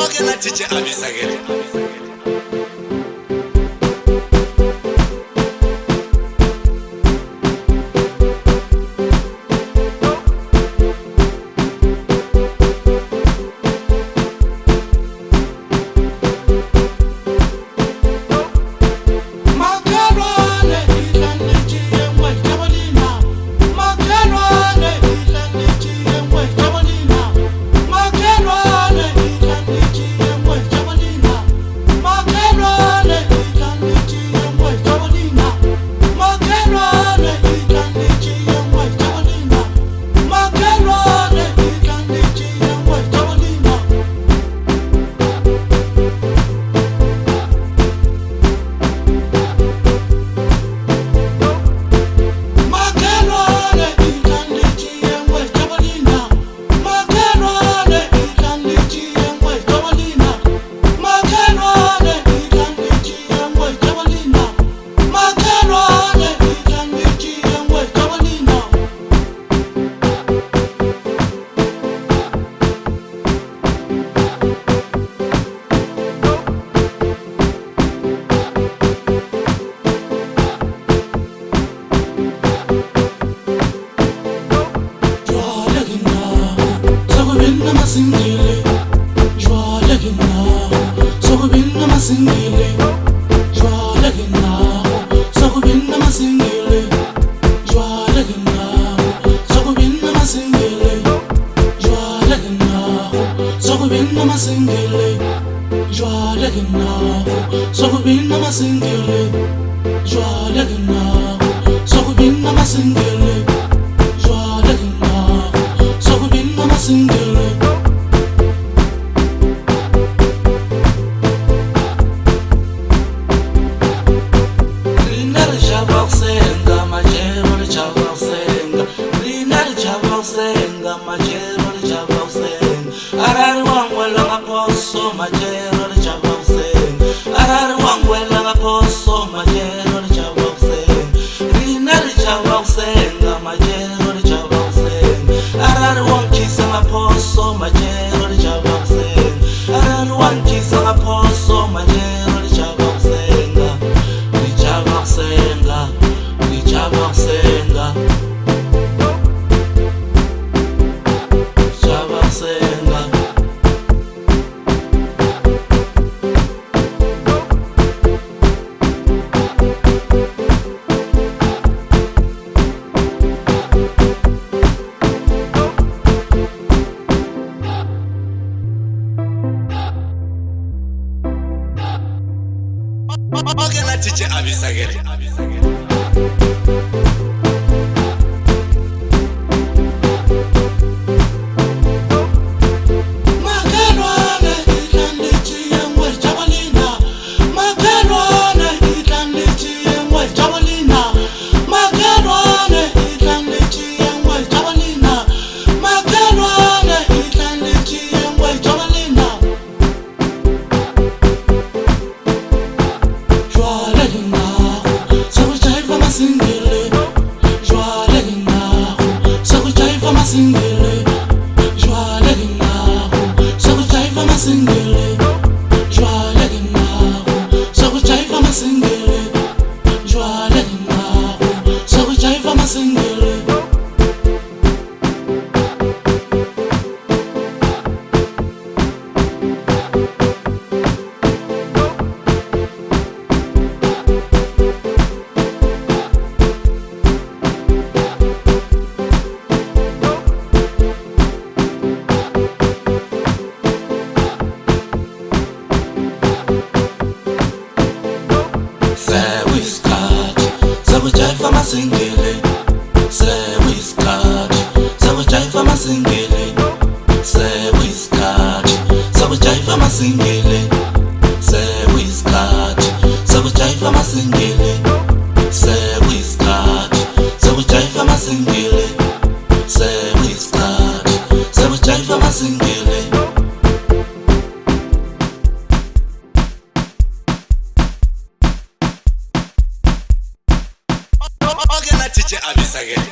Okay, na teacher abisagere. Masingile, joie gina, sokubinna masingile, joie gina, sokubinna masingile, joie gina, sokubinna masingile, joie gina, sokubinna masingile, joie gina, sokubinna masingile, joie gina, sokubinna masingile, joie gina, sokubinna masingile. Arari wangwela ngaposo majero le chabausen. Arari wangwela ngaposo majero le chabausen. Rina le chabausen majero le chabausen. Arari wangkisa ngaposo majero le chabausen. Arari wangkisa ngaposo majero le chabausen. Le chabausen, le chabausen, chabausen. Okay, na teacher abisagere. Masingile, joie gina, sokujaiva masingile, joie gina, sokujaiva masingile, joie gina, sokujaiva masingile. Masingile, say whiskach, sabujaiva masingile, say whiskach, sabujaiva masingile, say whiskach, sabujaiva masingile, say whiskach, sabujaiva masingile, say whiskach, sabujaiva masingile. Okay, na teacher abisagere.